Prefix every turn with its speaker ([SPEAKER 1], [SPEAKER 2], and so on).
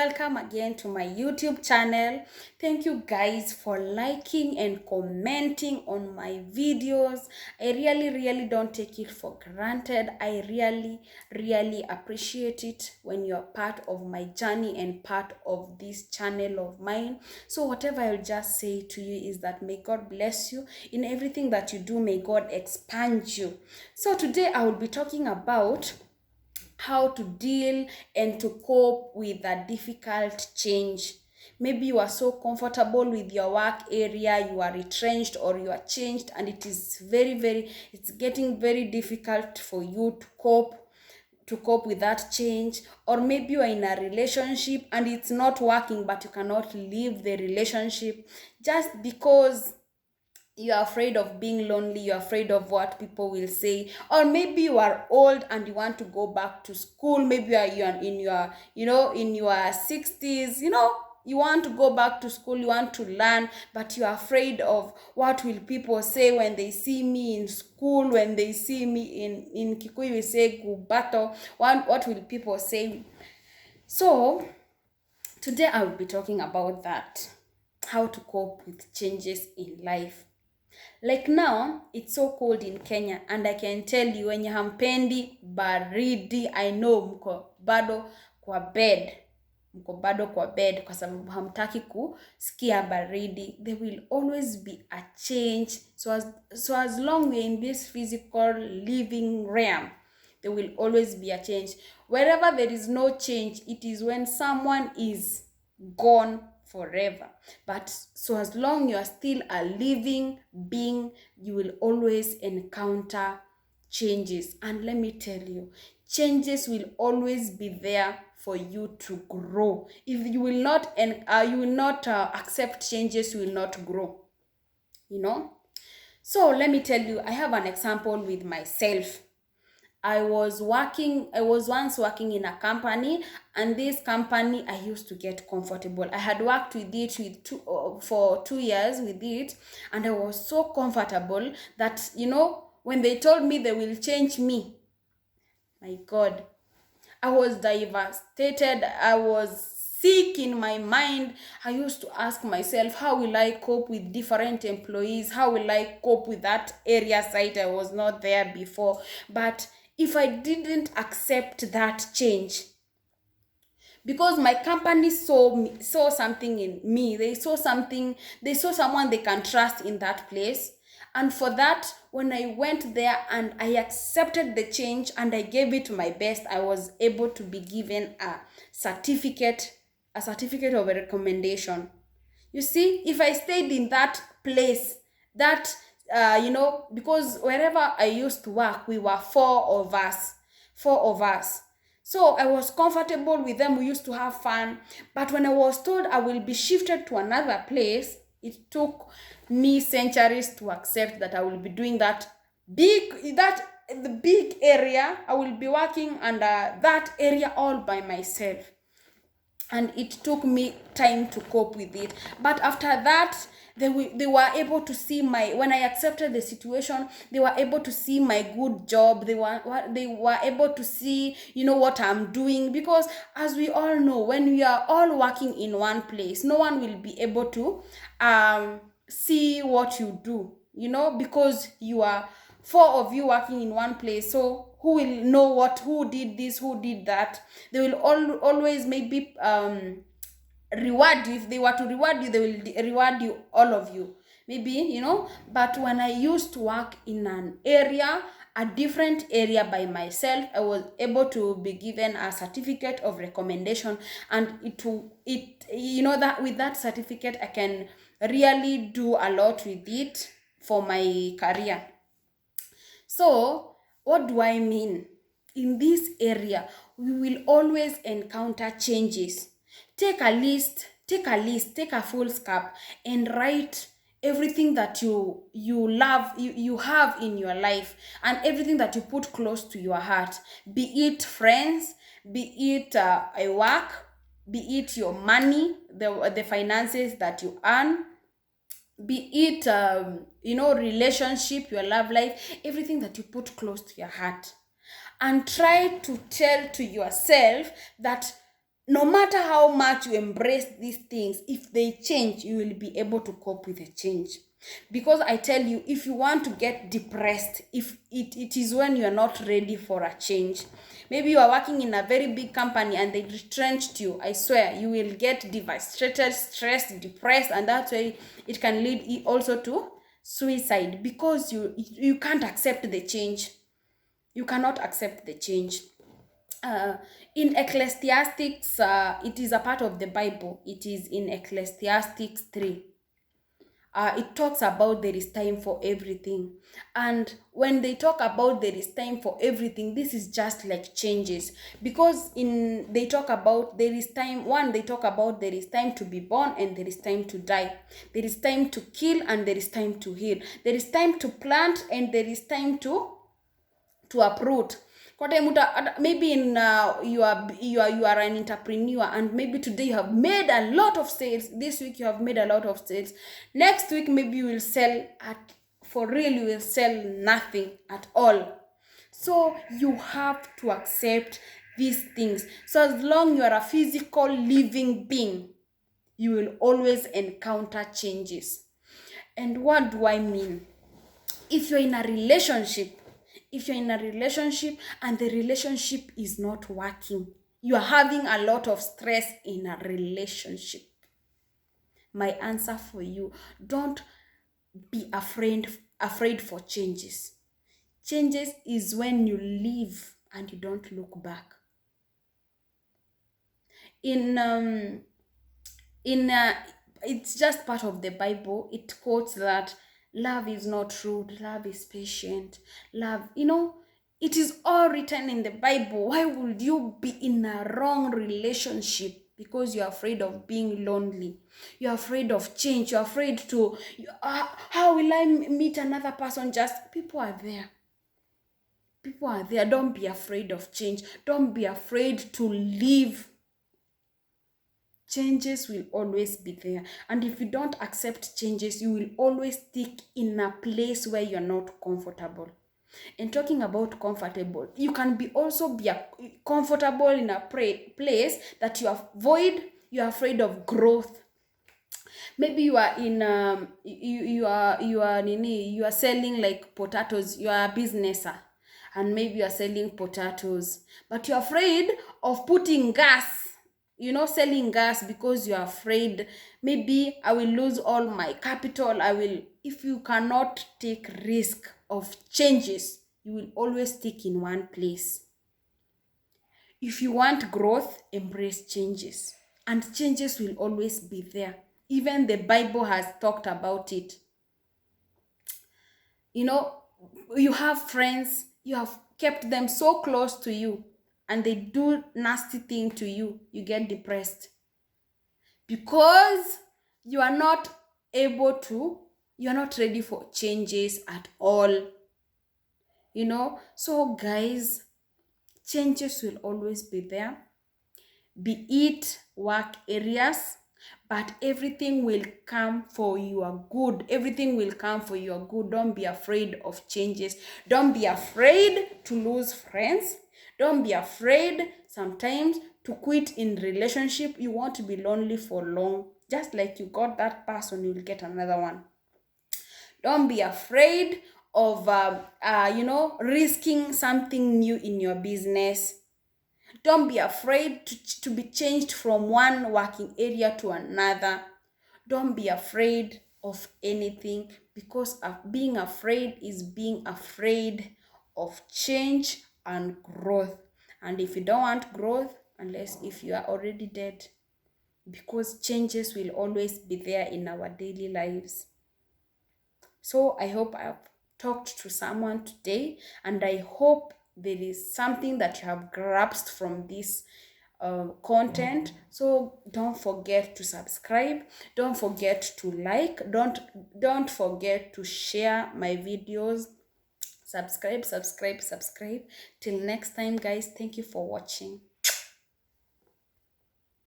[SPEAKER 1] welcome again to my YouTube channel. Thank you guys for liking and commenting on my videos. I really don't take it for granted. I really appreciate it when you're part of my journey and part of this channel of mine. So whatever I'll just say to you is that may God bless you in everything that you do. May God expand you. So today I will be talking about how to deal and to cope with a difficult change. Maybe you are so comfortable with your work area, you are retrenched or you are changed, and it is it's getting very difficult for you to cope with that change. Or maybe you are in a relationship and it's not working, but you cannot leave the relationship just because you're afraid of being lonely, you're afraid of what people will say. Or maybe you are old and you want to go back to school. Maybe you're in your in your 60s, you want to go back to school, you want to learn, but you're afraid of what will people say when they see me in school, when they see me in Kikuyu we say gubato, what will people say. So today I will be talking about that, how to cope with changes in life. Like now, it's so cold in Kenya, and I can tell you wenye hampendi baridi, I know mko bado kwa bed kwa sababu hamtaki kusikia baridi. There will always be a change. So as long we're in this physical living realm, there will always be a change. Wherever there is no change, it is when someone is gone forever. But so as long you are still a living being, you will always encounter changes. And let me tell you, changes will always be there for you to grow. If you will not accept changes, you will not grow. So let me tell you, I have an example with myself. I was once working in a company, and this company I used to get comfortable. I had worked with it for 2 years with it, and I was so comfortable that when they told me they will change me, my God, I was devastated. I was sick in my mind. I used to ask myself, how will I cope with different employees? How will I cope with that area site? I was not there before. But if I didn't accept that change, because my company saw something in me, they saw someone they can trust in that place. And for that, when I went there and I accepted the change and I gave it my best, I was able to be given a certificate of a recommendation. You see, if I stayed in that place, that because wherever I used to work, we were four of us. So I was comfortable with them. We used to have fun. But when I was told I will be shifted to another place, it took me centuries to accept that I will be doing the big area. I will be working under that area all by myself. And it took me time to cope with it. But after that, they were able to see when I accepted the situation, they were able to see my good job. They were able to see what I'm doing, because as we all know, when we are all working in one place, no one will be able to see what you do, because you are four of you working in one place. So who will know who did this, who did that? They will always maybe reward you. If they were to reward you, they will reward you, all of you, maybe. But when I used to work in a different area by myself, I was able to be given a certificate of recommendation, and that with that certificate I can really do a lot with it for my career. So what do I mean? In this area, we will always encounter changes. Take a list, take a full scap, and write everything that you love, you have in your life, and everything that you put close to your heart. Be it friends, be it a work, be it your money, the finances that you earn, be it relationship, your love life, everything that you put close to your heart. And try to tell to yourself that no matter how much you embrace these things, if they change, you will be able to cope with the change. Because I tell you, if you want to get depressed, if it is when you are not ready for a change. Maybe you are working in a very big company and they retrenched you. I swear, you will get devastated, stressed, depressed, and that's why it can lead also to suicide, because you can't accept the change. You cannot accept the change. In Ecclesiastics, it is a part of the Bible. It is in Ecclesiastics 3. It talks about there is time for everything. And when they talk about there is time for everything, this is just like changes. Because they talk about there is time, they talk about there is time to be born and there is time to die. There is time to kill and there is time to heal. There is time to plant and there is time to uproot. Maybe you are an entrepreneur, and maybe today you have made a lot of sales. This week you have made a lot of sales. Next week maybe you will sell for real, you will sell nothing at all. So you have to accept these things. So as long you are a physical living being, you will always encounter changes. And what do I mean? If you're in a relationship and the relationship is not working, you are having a lot of stress in a relationship, my answer for you, don't be afraid for changes. Changes is when you leave and you don't look back. It's just part of the Bible. It quotes that love is not rude, love is patient, love, it is all written in the Bible. Why would you be in a wrong relationship? Because you're afraid of being lonely. You're afraid of change. You're afraid to, how will I meet another person? People are there. People are there. Don't be afraid of change. Don't be afraid to leave. Changes will always be there. And if you don't accept changes, you will always stick in a place where you're not comfortable. And talking about comfortable, you can also be comfortable in a place that you are afraid of growth. Maybe you are in you are selling like potatoes. You are a businesser, and maybe you are selling potatoes, but you're afraid of putting gas, selling gas, because you're afraid maybe I will lose all my capital. If you cannot take risk of changes, you will always stick in one place. If you want growth, embrace changes, and changes will always be there. Even the Bible has talked about it. You have friends, you have kept them so close to you, and they do nasty thing to you, you get depressed. Because you are not ready for changes at all. So guys, changes will always be there. Be it work areas, but everything will come for your good. Everything will come for your good. Don't be afraid of changes. Don't be afraid to lose friends. Don't be afraid sometimes to quit in relationship. You won't be lonely for long. Just like you got that person, you'll get another one. Don't be afraid of risking something new in your business. Don't be afraid to be changed from one working area to another. Don't be afraid of anything, because being afraid is being afraid of change and growth. And if you don't want growth, unless if you are already dead, because changes will always be there in our daily lives. So I hope I've talked to someone today, and I hope there is something that you have grasped from this content. So don't forget to subscribe, don't forget to like, don't forget to share my videos. Subscribe. Till next time, guys. Thank you for watching.